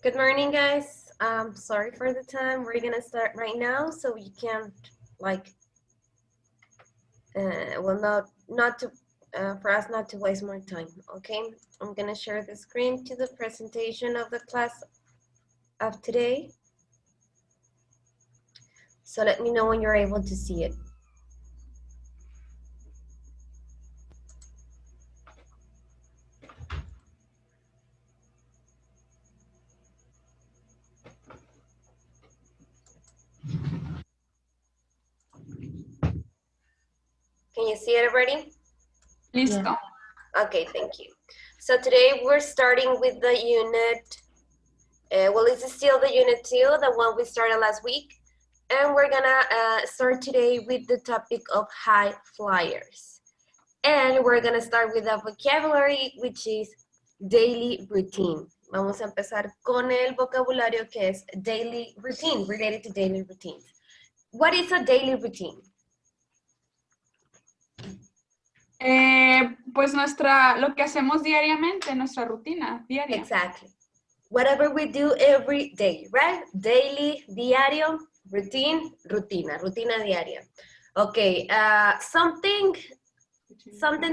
Good morning, guys. Sorry for the time. We're gonna start right now, so you can't like, not to, for us not to waste more time. Okay, I'm gonna share the screen to the presentation of the class of today. So let me know when you're able to see it. Can you see it already? Listo. Yeah. Okay, thank you. So today we're starting with the unit. Well, it's still the unit 2, the one we started last week. And we're gonna start today with the topic of high flyers. And we're gonna start with a vocabulary, which is daily routine. Vamos a empezar con el vocabulario que es daily routine, related to daily routines. What is a daily routine? Pues lo que hacemos diariamente, nuestra rutina diaria. Exactly. Whatever we do every day, right? Daily, diario, routine, rutina diaria. Okay, something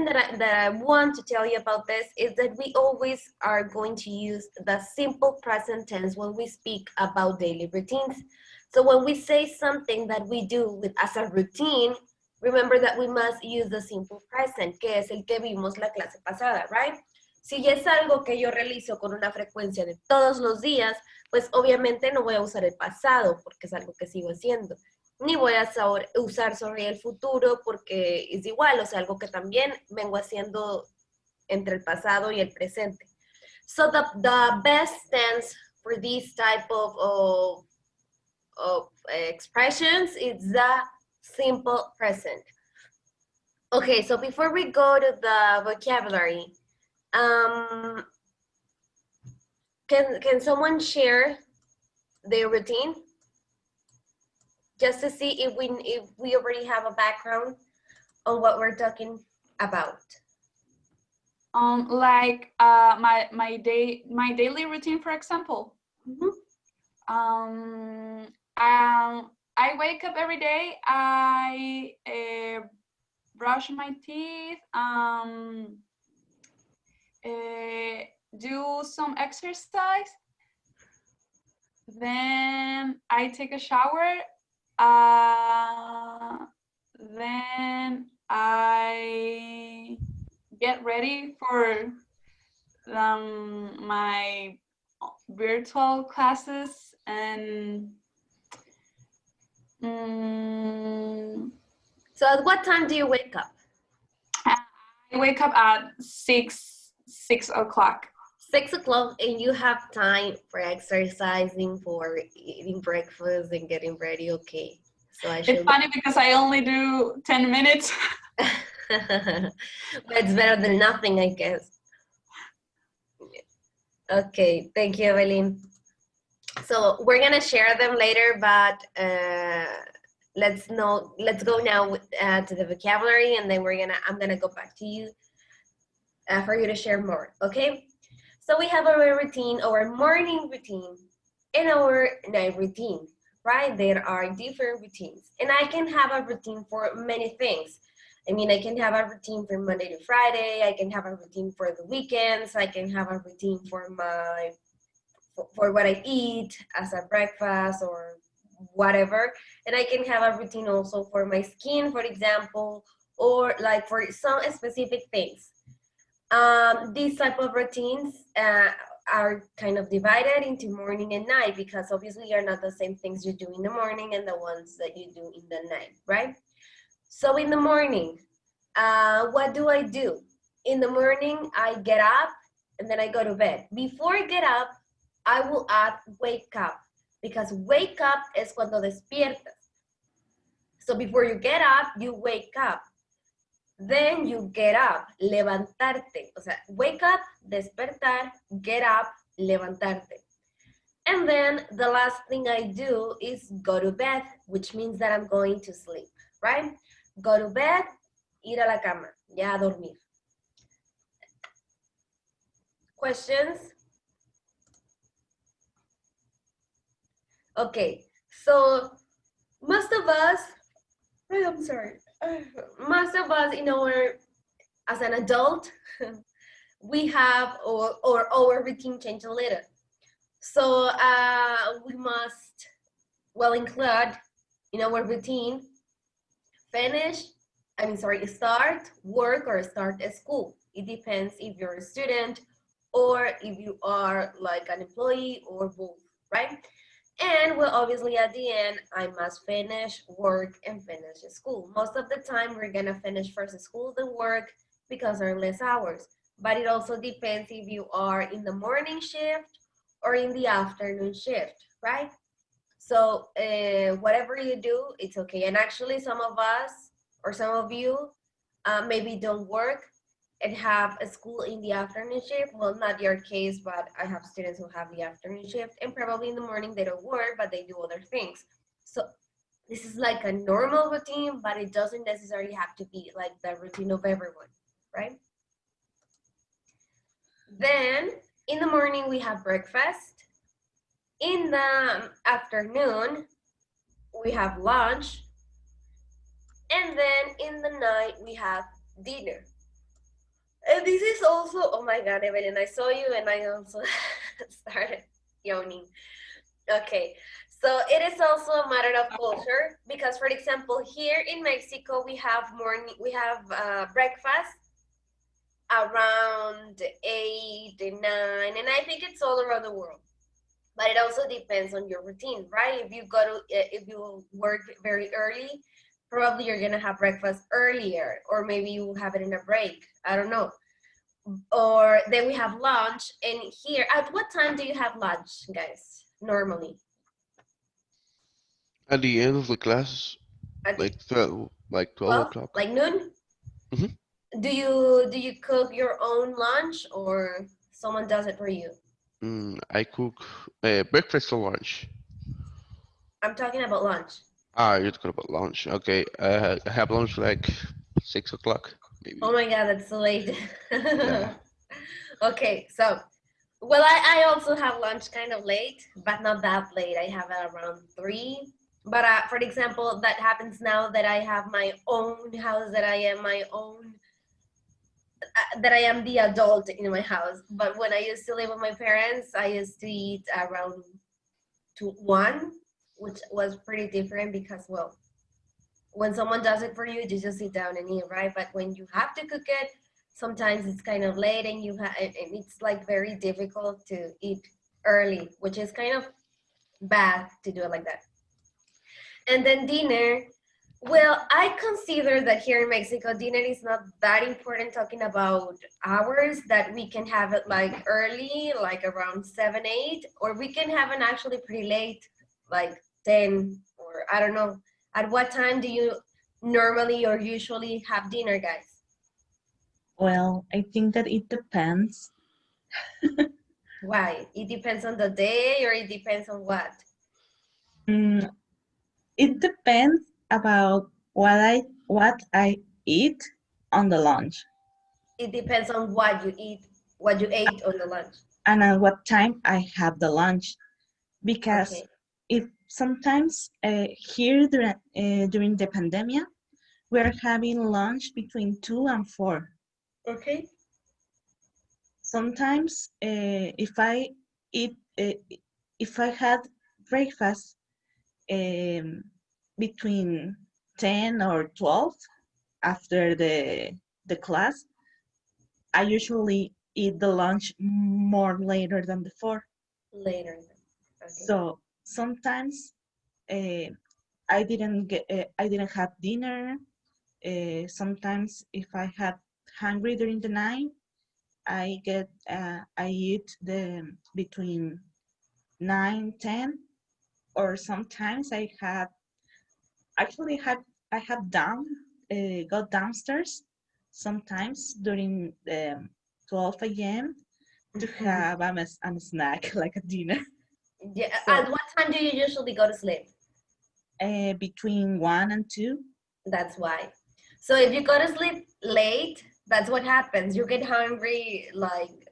that I want to tell you about this is that we always are going to use the simple present tense when we speak about daily routines. So when we say something that we do as a routine, remember that we must use the simple present, que es el que vimos la clase pasada, right? Si ya es algo que yo realizo con una frecuencia de todos los días, pues obviamente no voy a usar el pasado porque es algo que sigo haciendo. Ni voy a usar sobre el futuro porque es igual, o sea, algo que también vengo haciendo entre el pasado y el presente. So the best tense for this type of expressions is the simple present. Okay, so before we go to the vocabulary, can someone share their routine? Just to see if we already have a background on what we're talking about. Like my daily routine, for example. Mm-hmm. I wake up every day. I brush my teeth. Do some exercise. Then I take a shower. Then I get ready for my virtual classes and So at what time do you wake up? I wake up at 6 o'clock. 6 o'clock, and you have time for exercising, for eating breakfast and getting ready. Okay, so I should. It's funny because I only do 10 minutes. But it's better than nothing, I guess. Okay, thank you, Evelyn. So we're gonna share them later, but let's go now to the vocabulary, and then I'm gonna go back to you for you to share more. Okay. So we have our routine, our morning routine, and our night routine, right? There are different routines, and I can have a routine for many things. I mean, I can have a routine from Monday to Friday. I can have a routine for the weekends. I can have a routine for what I eat as a breakfast or whatever. And I can have a routine also for my skin, for example, or like for some specific things. These type of routines are kind of divided into morning and night because obviously are not the same things you do in the morning and the ones that you do in the night, right? So in the morning, what do I do? In the morning, I get up and then I go to bed. Before I get up, I will add wake up because wake up es cuando despiertas. So before you get up, you wake up. Then you get up, levantarte. O sea, wake up, despertar, get up, levantarte. And then the last thing I do is go to bed, which means that I'm going to sleep, right? Go to bed, ir a la cama, ya a dormir. Questions? Okay, so most of us, I'm sorry, most of us in our, as an adult, we have or our routine change a little. So we must, well, include in our routine, finish, start work or start a school. It depends if you're a student or if you are like an employee or both, right? And well, obviously at the end, I must finish work and finish school. Most of the time, we're gonna finish first school then work because there are less hours. But it also depends if you are in the morning shift or in the afternoon shift, right? So whatever you do, it's okay. And actually, some of us or some of you maybe don't work and have a school in the afternoon shift. Well, not your case, but I have students who have the afternoon shift, and probably in the morning they don't work, but they do other things. So this is like a normal routine, but it doesn't necessarily have to be like the routine of everyone, right? Then in the morning we have breakfast. In the afternoon we have lunch, and then in the night we have dinner. And this is also, oh my God, Evelyn, I saw you and I also started yawning. Okay, so it is also a matter of culture because, for example, here in Mexico we have breakfast around 8 and 9, and I think it's all around the world. But it also depends on your routine, right? If you work very early, probably you're gonna have breakfast earlier, or maybe you will have it in a break. I don't know. Or then we have lunch, and here, at what time do you have lunch, guys? Normally, At the end of the class, at like 12 12, o'clock. like noon. Hmm. Do you cook your own lunch, or someone does it for you? I cook breakfast or lunch. I'm talking about lunch. Ah, you're talking about lunch. Okay, I have lunch like 6 o'clock, Oh maybe. my God, that's so late. Yeah. Okay, so well, I also have lunch kind of late, but not that late. I have it around 3. But for example, that happens now that I have my own house, that I am the adult in my house. But when I used to live with my parents, I used to eat around 1, which was pretty different because, well, when someone does it for you, you just sit down and eat, right? But when you have to cook it, sometimes it's kind of late and and it's like very difficult to eat early, which is kind of bad to do it like that. And then dinner, well, I consider that here in Mexico, dinner is not that important, talking about hours, that we can have it like early, like around 7, 8, or we can have it actually pretty late, like 10, or I don't know. At what time do you normally or usually have dinner, guys? Well, I think that it depends. Why? It depends on the day, or it depends on what? Mm, it depends about what I eat on the lunch It depends on what you ate on the lunch. and at what time I have the lunch. Because Okay. if sometimes here during the pandemic, we're having lunch between 2 and 4. Okay. Sometimes eat, uh, if I had breakfast um, between 10 or 12 after the class, I usually eat the lunch more later than before. Later. Okay. So sometimes uh, I didn't have dinner. Sometimes if I had hungry during the night, I eat the between 9, 10, or sometimes actually I have go downstairs sometimes during 12 a.m. to have a snack like a dinner. Yeah. So At what time do you usually go to sleep? between 1 and 2. That's why. So if you go to sleep late, that's what happens. You get hungry like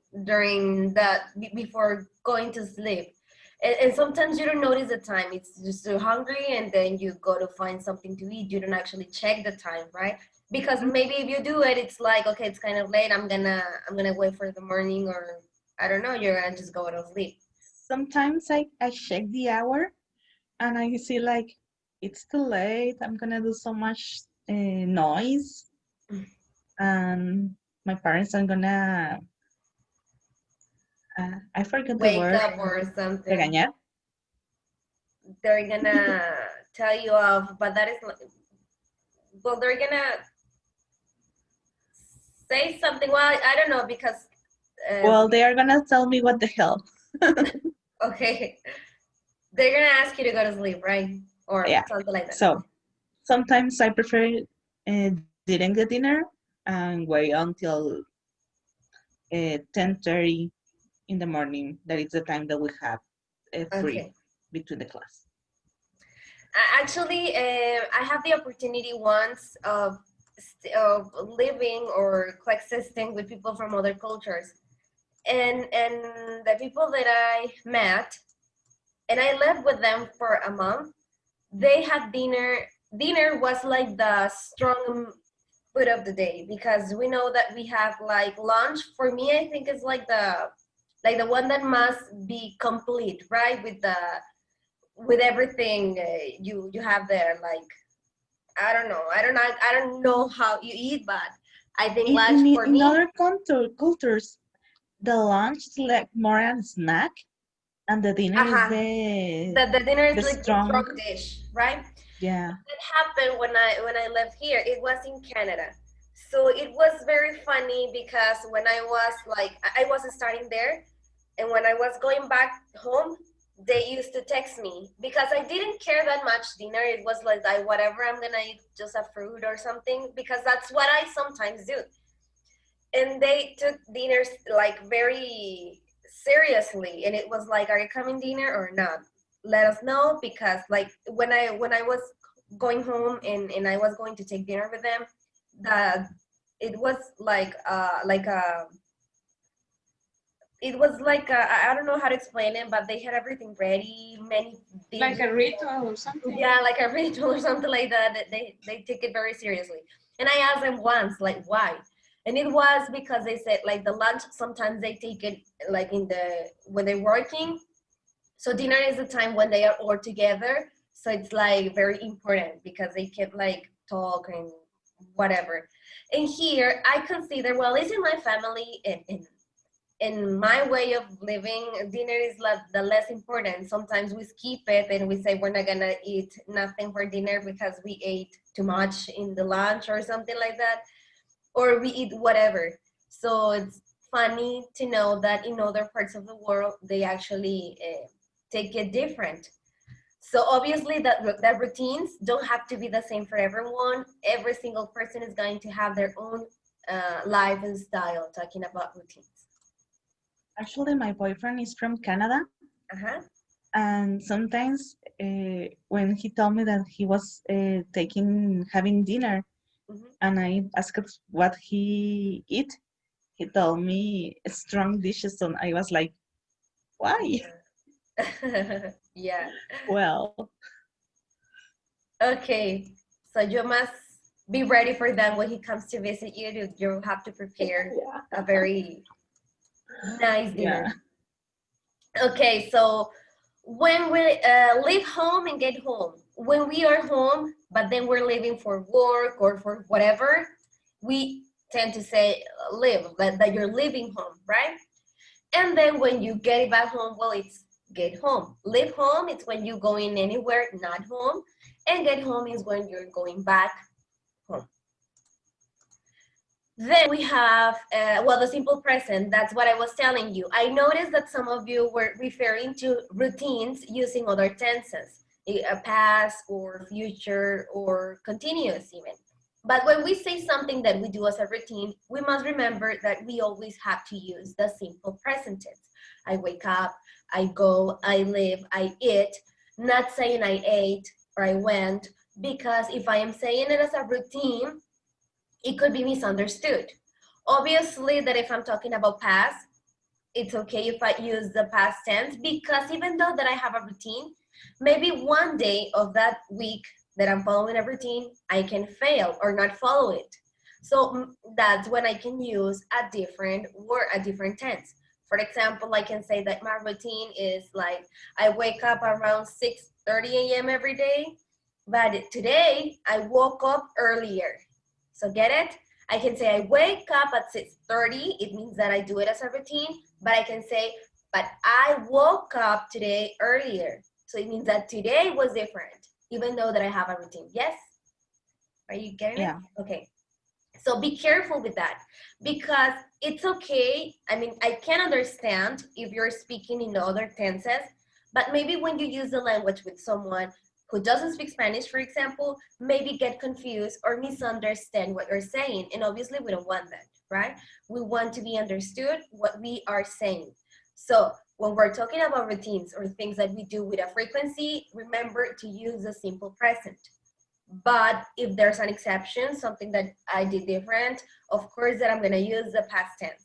before going to sleep. And sometimes you don't notice the time. It's just you're hungry and then you go to find something to eat. You don't actually check the time, right? Because maybe if you do it, it's like, okay, it's kind of late. I'm gonna wait for the morning, or I don't know, you're gonna just go to sleep. Sometimes I check the hour and I see like it's too late. I'm gonna do so much noise, and my parents are gonna I forgot the Wake word. up or something. Regañar. They're gonna tell you off, but that is well, they're gonna say something. Well, I don't know because. Well, they are gonna tell me what the hell. Okay, they're gonna ask you to go to sleep, right? Or Yeah. something like that. So sometimes I prefer didn't get dinner and wait until 10:30 in the morning. That is the time that we have free Okay. between the class. Actually, I have the opportunity once of living or coexisting with people from other cultures, and the people that I met, and I lived with them for a month. They had dinner. Dinner was like the strong food of the day, because we know that we have like lunch. For me, I think it's like the one that must be complete, right? With everything you have there. Like I don't know how you eat, but I think lunch for In me, other cultures, the lunch is like more a snack, and the dinner is uh-huh, the dinner is the like the strong. strong dish, right? Yeah. It happened when I lived here. It was in Canada, so it was very funny because when I was like I was starting there, and when I was going back home, they used to text me because I didn't care that much dinner. It was like whatever, I'm gonna eat just a fruit or something, because that's what I sometimes do. And they took dinners like very seriously, and it was like, are you coming dinner or not? Let us know, because like when I was going home and I was going to take dinner with them, that it was like a it was like I don't know how to explain it, but they had everything ready, many Like a ritual or something. yeah, like a ritual or something like that. That they take it very seriously. And I asked them once, like, why? And it was because they said like the lunch sometimes they take it like in the when they're working. So dinner is the time when they are all together. So it's like very important because they can like talk and whatever. And here I consider, well, it's in my family, and in my way of living, dinner is like the less important. Sometimes we skip it and we say we're not gonna eat nothing for dinner because we ate too much in the lunch or something like that, or we eat whatever. So it's funny to know that in other parts of the world they actually take it different. So obviously that routines don't have to be the same for everyone. Every single person is going to have their own life and style, talking about routines. Actually, my boyfriend is from Canada, Uh-huh. and sometimes when he told me that he was having dinner, Mhm. and I asked what he eat, he told me strong dishes, and I was like, why? Yeah. Well, Okay. So you must be ready for them when he comes to visit you. You have to prepare a very nice yeah. dinner. Okay. So when we leave home and get home, when we are home, but then we're leaving for work or for whatever, we tend to say live, that you're leaving home, right? And then when you get back home, well, it's get home. Leave home, it's when you're going anywhere, not home. And get home is when you're going back home. Then we have, well, the simple present. That's what I was telling you. I noticed that some of you were referring to routines using other tenses, a past or future or continuous even. But when we say something that we do as a routine, we must remember that we always have to use the simple present tense. I wake up, I go, I live, I eat, not saying I ate or I went, because if I am saying it as a routine, it could be misunderstood. Obviously that if I'm talking about past, it's okay if I use the past tense, because even though that I have a routine, maybe one day of that week that I'm following a routine, I can fail or not follow it. So that's when I can use a different word, a different tense. For example, I can say that my routine is like I wake up around 6:30 a.m. every day, but today I woke up earlier. So get it? I can say I wake up at 6:30. It means that I do it as a routine, but I can say, but I woke up today earlier. So it means that today was different, even though that I have a routine. Yes? Are you getting Yeah. it? Okay. So be careful with that, because it's okay. I mean, I can understand if you're speaking in other tenses, but maybe when you use the language with someone who doesn't speak Spanish, for example, maybe get confused or misunderstand what you're saying. And obviously we don't want that, right? We want to be understood what we are saying. So when we're talking about routines or things that we do with a frequency, remember to use the simple present. But if there's an exception, something that I did different, of course that I'm gonna use the past tense.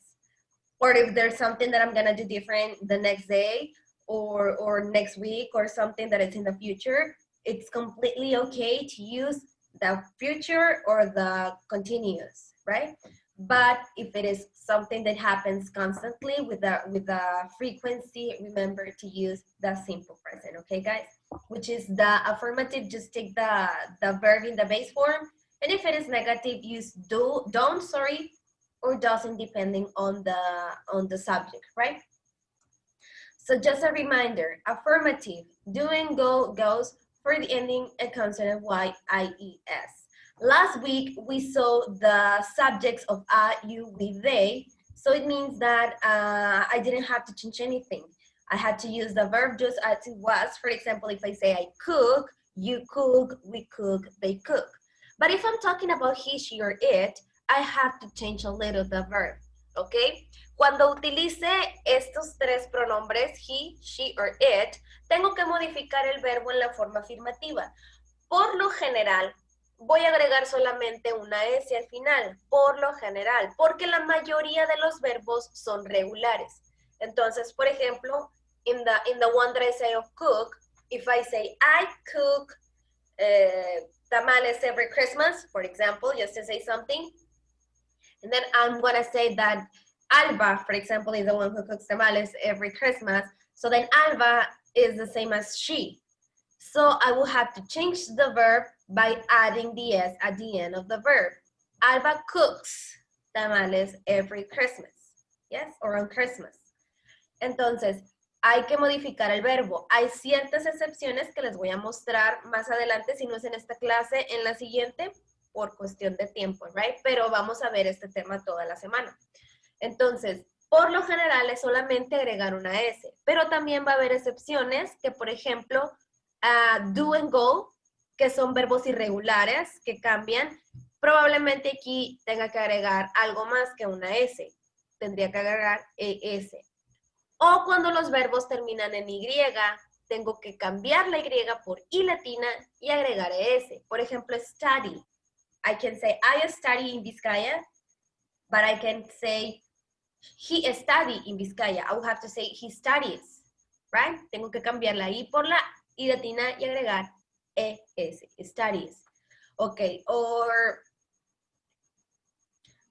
Or if there's something that I'm gonna do different the next day or next week or something that is in the future, it's completely okay to use the future or the continuous, right? But if it is something that happens constantly with the frequency, remember to use the simple present, okay guys? Which is the affirmative, just take the verb in the base form. And if it is negative, use don't, sorry, or doesn't, depending on the subject, right? So just a reminder, affirmative, do and go, goes, for the ending a consonant Y-I-E-S. Last week, we saw the subjects of I, you, we, they. So it means that I didn't have to change anything. I had to use the verb just as it was. For example, if I say I cook, you cook, we cook, they cook. But if I'm talking about he, she, or it, I have to change a little the verb, okay? Cuando utilice estos tres pronombres, he, she, or it, tengo que modificar el verbo en la forma afirmativa. Por lo general, voy a agregar solamente una S al final, por lo general, porque la mayoría de los verbos son regulares. Entonces, por ejemplo, in the one that I say of cook, if I say I cook tamales every Christmas, for example, just to say something, and then I'm gonna say that Alba, for example, is the one who cooks tamales every Christmas. So then Alba is the same as she. So I will have to change the verb by adding the S at the end of the verb. Alba cooks tamales every Christmas. Yes, or on Christmas. Entonces, hay que modificar el verbo. Hay ciertas excepciones que les voy a mostrar más adelante, si no es en esta clase, en la siguiente, por cuestión de tiempo, right? Pero vamos a ver este tema toda la semana. Entonces, por lo general es solamente agregar una S, pero también va a haber excepciones que, por ejemplo, do and go, que son verbos irregulares que cambian. Probablemente aquí tenga que agregar algo más que una S. Tendría que agregar ES. O cuando los verbos terminan en Y, tengo que cambiar la Y por I latina y agregar ES. Por ejemplo, study. I can say, I study in Vizcaya, but I can say, he studied in Vizcaya. I will have to say, he studies, right? Tengo que cambiar la I por la I latina y agregar ES, studies. Okay, or,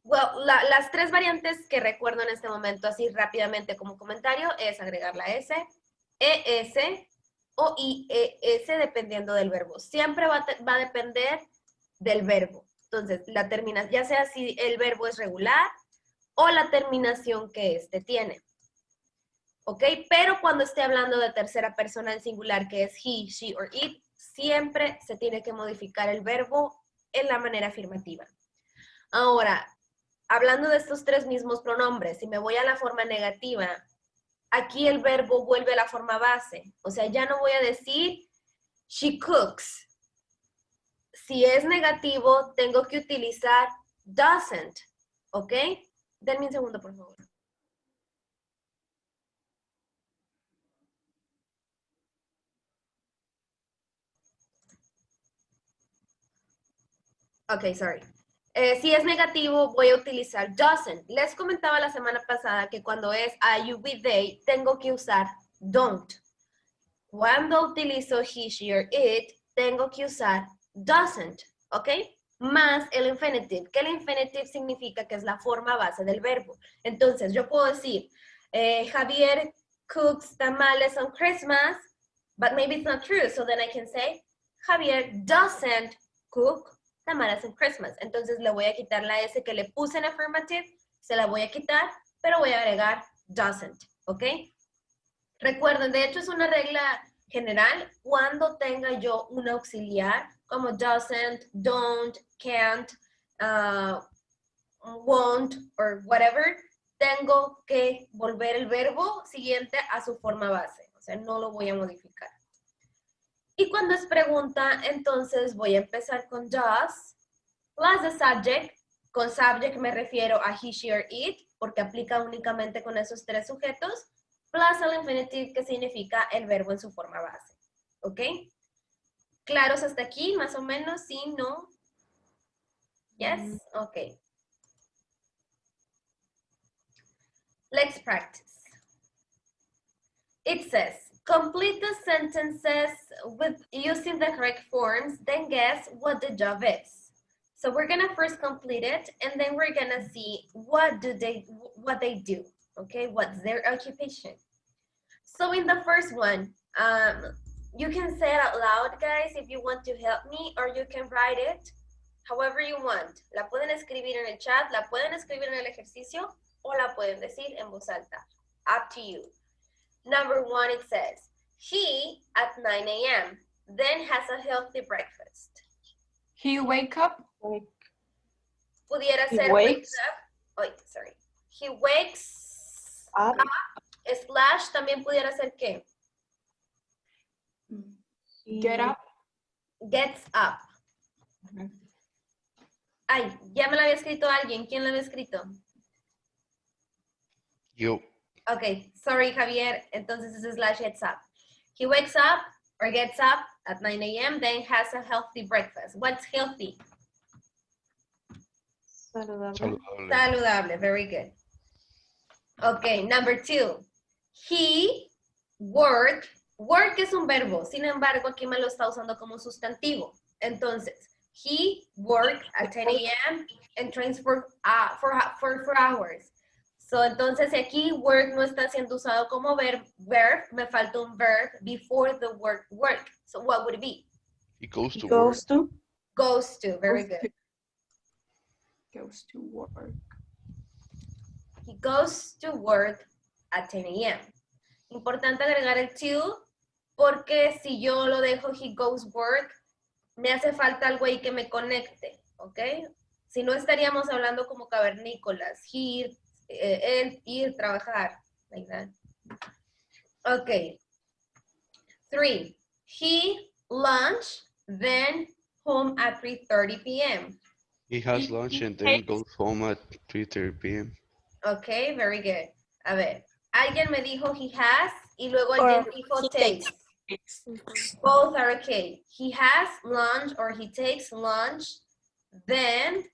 well, las tres variantes que recuerdo en este momento, así rápidamente como comentario, es agregar la S, ES o IES, dependiendo del verbo. Siempre va a depender del verbo. Entonces, la terminación, ya sea si el verbo es regular o la terminación que este tiene. ¿Ok? Pero cuando esté hablando de tercera persona en singular, que es he, she or it, siempre se tiene que modificar el verbo en la manera afirmativa. Ahora, hablando de estos tres mismos pronombres, si me voy a la forma negativa, aquí el verbo vuelve a la forma base. O sea, ya no voy a decir she cooks. Si es negativo, tengo que utilizar doesn't. ¿Ok? Denme un segundo, por favor. Ok, sorry. Si es negativo, voy a utilizar doesn't. Les comentaba la semana pasada que cuando es I, you, we, they, tengo que usar don't. Cuando utilizo he, she, or it, tengo que usar doesn't, ¿ok? Más el infinitive, que el infinitive significa que es la forma base del verbo. Entonces, yo puedo decir, Javier cooks tamales on Christmas, but maybe it's not true, so then I can say, Javier doesn't cook tamales on Christmas. Entonces, le voy a quitar la S que le puse en affirmative, se la voy a quitar, pero voy a agregar doesn't, ¿ok? Recuerden, de hecho es una regla general, cuando tenga yo un auxiliar, como doesn't, don't, can't, won't, or whatever, tengo que volver el verbo siguiente a su forma base, o sea, no lo voy a modificar. Y cuando es pregunta, entonces voy a empezar con does, plus the subject. Con subject me refiero a he, she, or it, porque aplica únicamente con esos tres sujetos, plus el infinitive, que significa el verbo en su forma base. ¿Ok? ¿Claros hasta aquí? Más o menos, ¿sí? ¿No? ¿Yes? Ok. Let's practice. It says, complete the sentences with using the correct forms, then guess what the job is. So we're gonna first complete it, and then we're gonna see what they do, okay? What's their occupation. So in the first one, you can say it out loud, guys, if you want to help me, or you can write it however you want. La pueden escribir en el chat, la pueden escribir en el ejercicio, o la pueden decir en voz alta. Up to you. Number one, it says, he at 9 a.m. then has a healthy breakfast. He wake up. Pudiera He ser wakes up. Oh, sorry. He wakes up. Slash también pudiera ser ¿qué? Get up. Gets up. Ay, ya me la había escrito alguien. ¿Quién la había escrito? Yo. Okay, sorry, Javier. Entonces es slash gets up. He wakes up or gets up at 9 a.m. then has a healthy breakfast. What's healthy? Saludable. Saludable, very good. Okay, number two. He work es un verbo, sin embargo aquí me lo está usando como sustantivo. Entonces, he worked at 10 a.m. and trains for 4 hours. So, entonces aquí work no está siendo usado como verb, me falta un verb before the word work. So, what would it be? He goes to work. Goes to. Goes to, very good. Goes to work. He goes to work at 10 a.m. Importante agregar el to, porque si yo lo dejo he goes work, me hace falta algo ahí que me conecte, ¿ok? Si no estaríamos hablando como cavernícolas, él ir, trabajar, like that. Ok. 3. He lunch, then home at 3:30 p.m. He has lunch and then goes home at 3:30 p.m. Ok, very good. A ver, alguien me dijo he has y luego alguien dijo takes. Both are okay. He has lunch or he takes lunch, then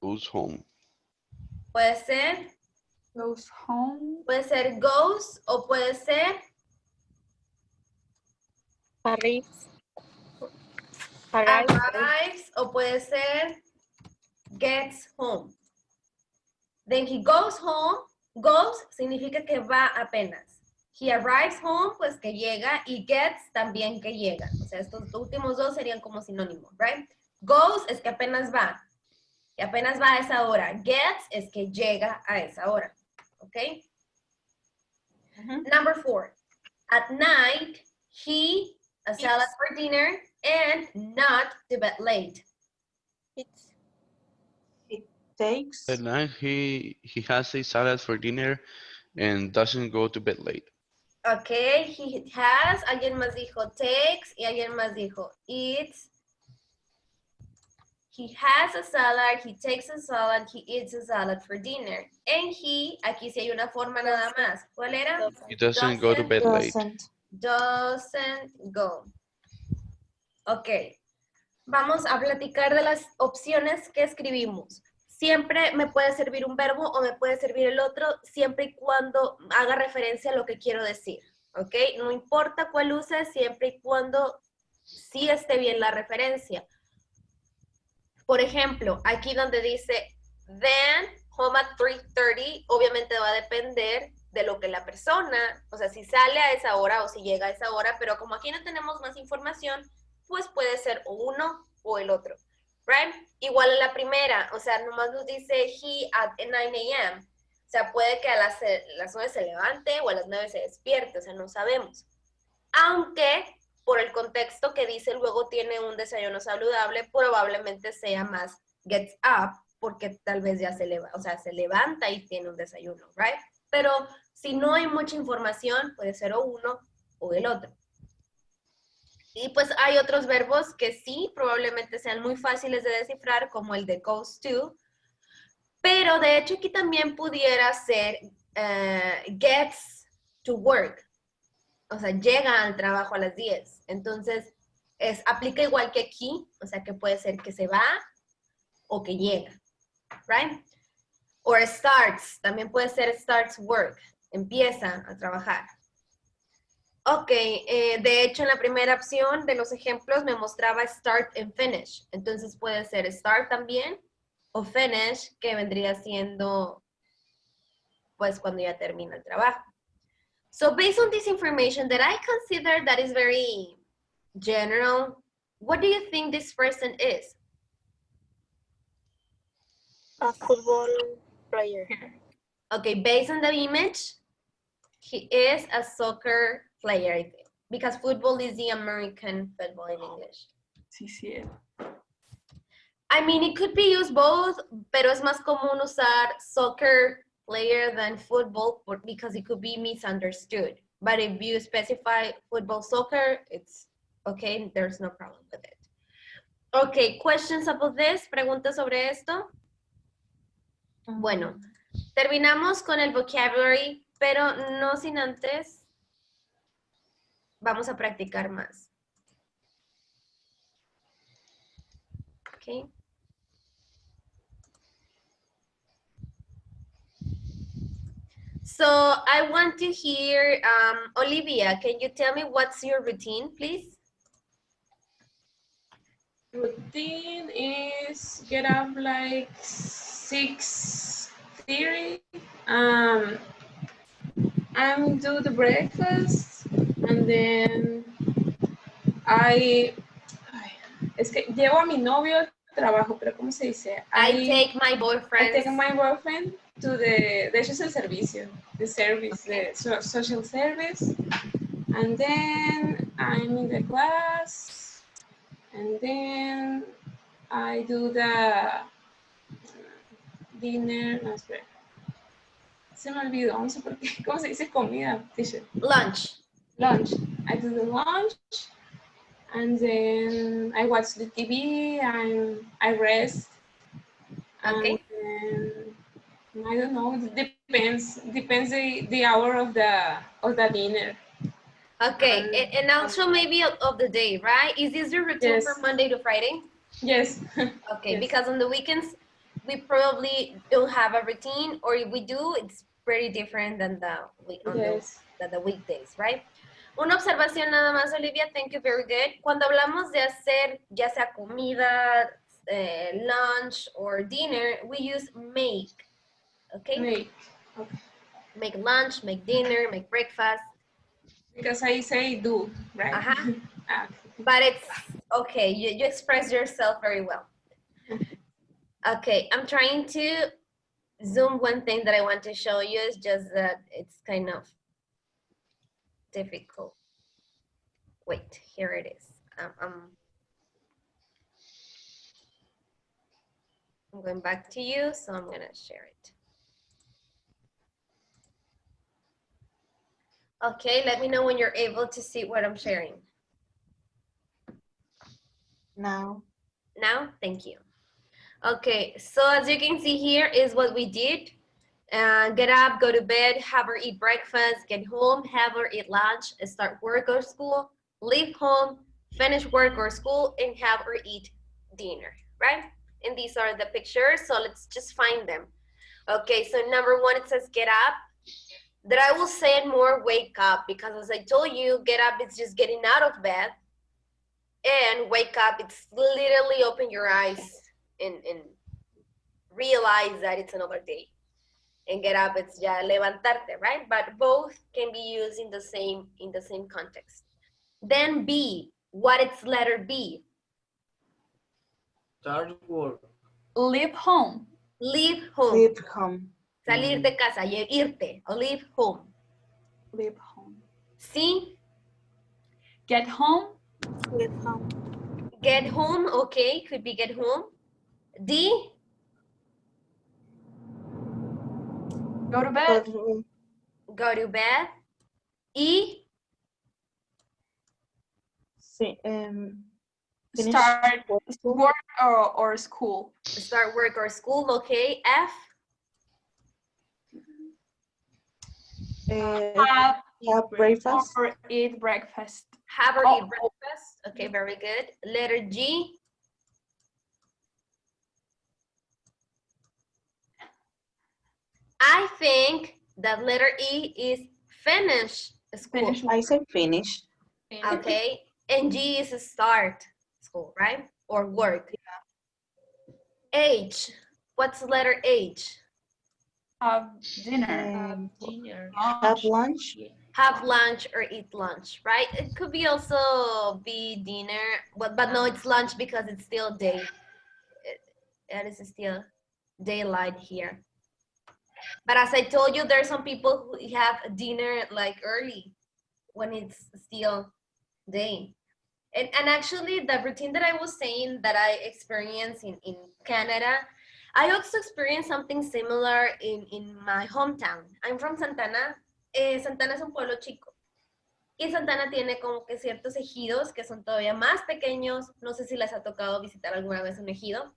Goes home. puede ser Goes home. Puede ser goes o puede ser Arrives. arrives o puede ser gets home. Then he goes home. Goes significa que va apenas. He arrives home, pues que llega, y gets también que llega. O sea, estos últimos dos serían como sinónimos, right? Goes es que apenas va. Que apenas va a esa hora. Gets es que llega a esa hora. ¿Ok? Number 4. At night, he a salad for dinner and not to bed late. It takes. At night, he has a salad for dinner and doesn't go to bed late. Okay, he has, alguien más dijo takes y alguien más dijo eats. He has a salad, he takes a salad, he eats a salad for dinner. And he, aquí sí hay una forma nada más. ¿Cuál era? He doesn't go to bed late. Doesn't go. Okay. vamos a platicar de las opciones que escribimos. Siempre me puede servir un verbo o me puede servir el otro, siempre y cuando haga referencia a lo que quiero decir, ¿ok? No importa cuál use, siempre y cuando sí esté bien la referencia. Por ejemplo, aquí donde dice, then, home at 3:30, obviamente va a depender de lo que la persona, o sea, si sale a esa hora o si llega a esa hora, pero como aquí no tenemos más información, pues puede ser o uno o el otro, right? Igual a la primera, o sea, nomás nos dice he at 9 a.m., o sea, puede que a las 9 se levante o a las 9 se despierte, o sea, no sabemos. Aunque por el contexto que dice luego tiene un desayuno saludable, probablemente sea más gets up, porque tal vez ya se levanta y tiene un desayuno, right? Pero si no hay mucha información, puede ser o uno o el otro. Y pues hay otros verbos que sí, probablemente sean muy fáciles de descifrar, como el de goes to, pero de hecho aquí también pudiera ser gets to work, o sea, llega al trabajo a las 10. Entonces, aplica igual que aquí, o sea, que puede ser que se va o que llega, right? Or starts, también puede ser starts work, empieza a trabajar. Ok, de hecho en la primera opción de los ejemplos me mostraba start and finish. Entonces puede ser start también o finish, que vendría siendo pues cuando ya termina el trabajo. So based on this information that I consider that is very general, what do you think this person is? A football player. Okay, based on the image, he is a soccer player, I think, because football is the American football in English. Sí, sí. I mean, it could be used both, pero es más común usar soccer player than football because it could be misunderstood. But if you specify football, soccer, it's okay, there's no problem with it. Okay, questions about this? ¿Preguntas sobre esto? Bueno, terminamos con el vocabulary, pero no sin antes, vamos a practicar más. Okay. So I want to hear, Olivia, can you tell me what's your routine, please? Routine is get up like 6:30. I'm do the breakfast and then es que llevo a mi novio al trabajo, pero ¿cómo se dice? I take my boyfriend. I take my boyfriend to de hecho es el servicio, the service, Okay. the social service, and then I'm in the class, and then I do the dinner, no, espera. Se me olvidó, no sé por qué, ¿cómo se dice comida, teacher? Lunch. Lunch. I do the lunch, and then I watch the TV, and I rest. Okay. And then, I don't know, it depends the hour of the dinner. Okay, and also maybe of the day, right? Is this your routine Yes. from Monday to Friday? Yes. Okay, Yes. because on the weekends, we probably don't have a routine, or if we do, it's pretty different than the weekdays, right? Una observación nada más, Olivia, thank you, very good. Cuando hablamos de hacer ya sea comida, lunch, or dinner, we use make, okay? Make. Okay. Make lunch, make dinner, make breakfast. Because I say do, right? Uh-huh. Ah, But it's okay, you express yourself very well. Okay, I'm trying to zoom. One thing that I want to show you is just that it's kind of difficult. Wait, here it is. I'm going back to you, so I'm gonna share it. Okay, let me know when you're able to see what I'm sharing. Now. Now, thank you. Okay, so as you can see here is what we did. Get up, go to bed, have or eat breakfast, get home, have or eat lunch, start work or school, leave home, finish work or school, and have or eat dinner, right? And these are the pictures, so let's just find them. Okay, so number one, it says get up. That I will say it more wake up, because as I told you, get up is just getting out of bed, and wake up, it's literally open your eyes and realize that it's another day. And get up, it's ya levantarte, right? But both can be used in the same context. Then B, what is letter B? Start work. Leave home. Leave home. Leave home. Salir de casa, irte, or leave home. Leave home. C, Get home. Leave home. get home, okay, could be get home. D, Go to Go bed. to- go to bed. E, sí, finish Start school. work or school. start work or school, okay. F, Have Have breakfast. or eat breakfast. have or Oh. eat breakfast, okay, very good. Letter G, I think that letter E is finish school, Finish I say finish. okay, and G is start school, right, or work. H, what's letter H? Have dinner. Dinner. Have Lunch. lunch. Have lunch or eat lunch, right? It could be also be dinner, but no, it's lunch because it's still day. It is still daylight here. But as I told you, there are some people who have dinner like early when it's still day. And actually, the routine that I was saying that I experienced in Canada, I also experienced something similar in my hometown. I'm from Santana. Santana es un pueblo chico. Y Santana tiene como que ciertos ejidos que son todavía más pequeños. No sé si les ha tocado visitar alguna vez un ejido.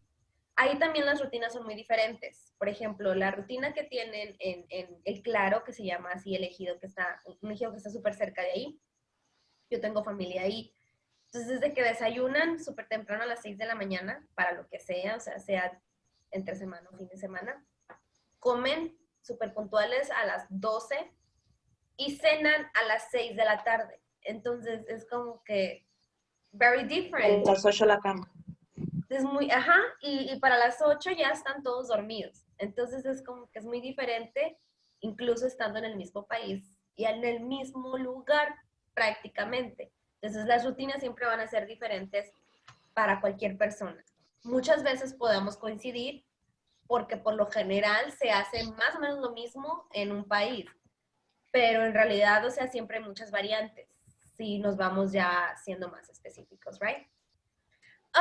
Ahí también las rutinas son muy diferentes. Por ejemplo, la rutina que tienen en El Claro, que se llama así el ejido, que está, un ejido que está súper cerca de ahí. Yo tengo familia ahí. Entonces, desde que desayunan súper temprano a las 6 de la mañana, para lo que sea, o sea entre semana o fin de semana, comen súper puntuales a las 12 y cenan a las 6 de la tarde. Entonces, es como que very A different. las 8 la cama. Es muy, ajá, y para las 8 ya están todos dormidos. Entonces, es como que es muy diferente, incluso estando en el mismo país y en el mismo lugar prácticamente. Entonces, las rutinas siempre van a ser diferentes para cualquier persona. Muchas veces podemos coincidir porque por lo general se hace más o menos lo mismo en un país, pero en realidad, o sea, siempre hay muchas variantes si nos vamos ya siendo más específicos, right?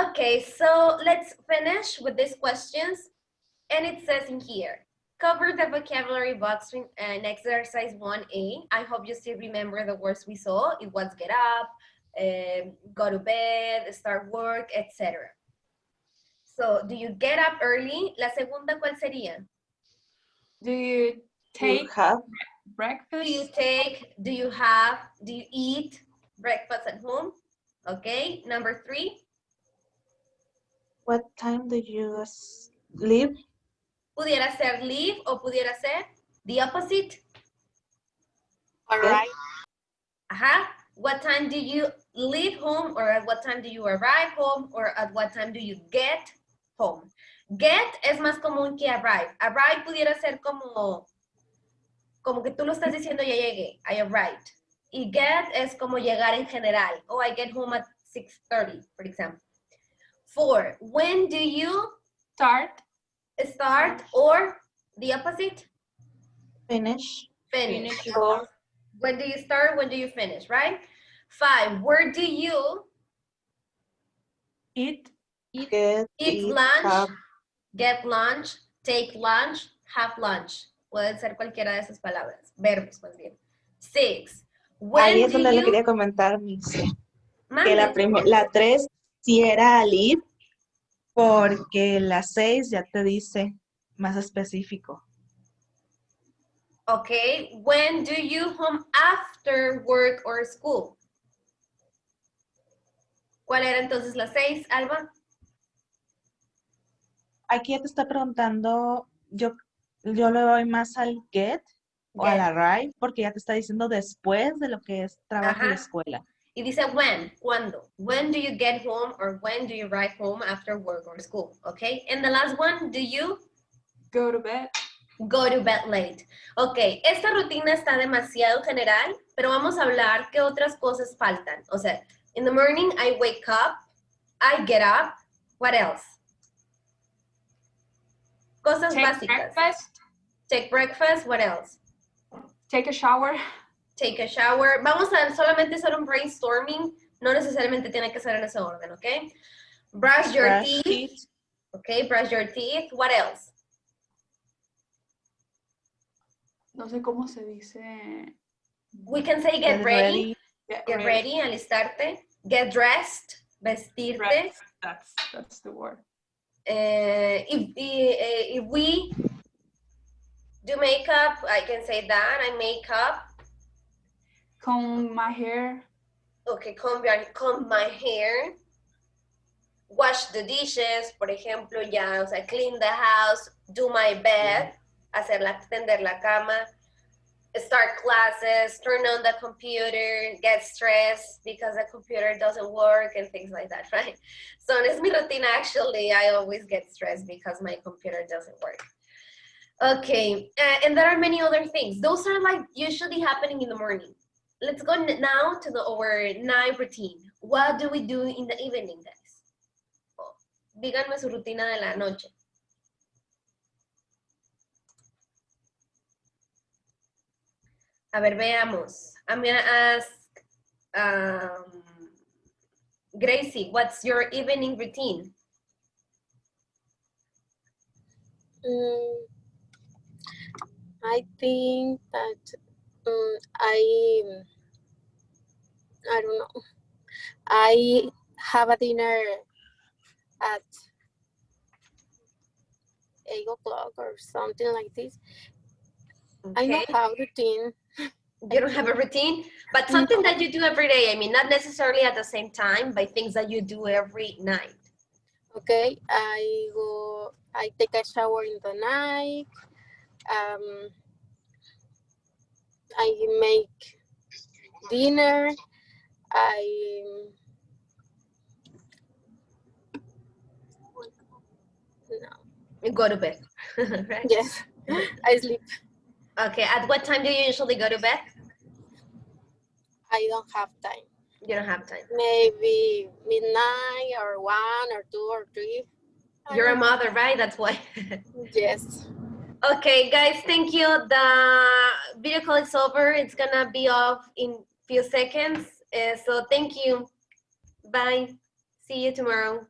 Okay, so let's finish with these questions. And it says in here, cover the vocabulary box in exercise 1A. I hope you still remember the words we saw. It was get up, go to bed, start work, etc. So, do you get up early? La segunda, ¿cuál sería? Do you You take have breakfast? Do you eat breakfast at home? Okay, number 3. what time do you leave? Pudiera ser leave o pudiera ser the opposite. All right. Ajá. What time do you leave home, or at what time do you arrive home, or at what time do you get home? Get es más común que arrive. Arrive pudiera ser como que tú lo estás diciendo, ya llegué, I arrived. Y get es como llegar en general. Oh, I get home at 6:30, for example. 4, when do you Start. or the opposite? Finish. Finish. Or When do you start? When do you finish, right? 5, where do you Eat. Get, eat eat, lunch, have. get lunch, take lunch, have lunch? Pueden ser cualquiera de esas palabras, verbos más bien. 6, Ahí when es do donde le you... quería comentar, Miss, que Mande. la 3 sí era leave, porque la 6 ya te dice más específico. Okay, when do you home after work or school? ¿Cuál era entonces la 6, Alba? Aquí ya te está preguntando, yo le doy más al get o al Get. arrive porque ya te está diciendo después de lo que es trabajo y Ajá. escuela. Y dice when, ¿cuándo? When do you get home or when do you arrive home after work or school? Okay. And the last one, do you Go to bed. go to bed late? Ok, esta rutina está demasiado general, pero vamos a hablar qué otras cosas faltan. O sea, in the morning I wake up, I get up, what else? Cosas Take básicas. breakfast. Take breakfast, what else? Take a shower. Take a shower. Vamos a solamente hacer un brainstorming. No necesariamente tiene que ser en ese orden, ¿ok? Brush your Brush teeth. teeth. Ok, brush your teeth. What else? No sé cómo se dice. We can say get ready. Get Get ready, alistarte. Get dressed, vestirte. Dress. That's the word. If we do makeup, I can say that. I make up. Comb my hair. Okay, comb my hair. Wash the dishes, por ejemplo, ya, o sea, clean the house, do my bed, tender la cama, start classes, turn on the computer, get stressed because the computer doesn't work and things like that, right? So es mi rutina, actually, I always get stressed because my computer doesn't work. Okay, and there are many other things. Those are like usually happening in the morning. Let's go now to our night routine. What do we do in the evening, guys? Díganme su rutina de la noche. A ver, veamos. I'm gonna ask Gracie, what's your evening routine? I think that I don't know. I have a dinner at 8 o'clock or something like this. I don't Okay. have routine. You don't have a routine, but something that you do every day. I mean, not necessarily at the same time, but things that you do every night. Okay, I take a shower in the night. I make dinner. You go to bed, right? Yes, I sleep. Okay, at what time do you usually go to bed? I don't have time. You don't have time. Maybe midnight or 1 or 2 or 3. You're a mother, right? That's why. Yes. Okay, guys, thank you. The video call is over. It's gonna be off in few seconds. So thank you. Bye. See you tomorrow.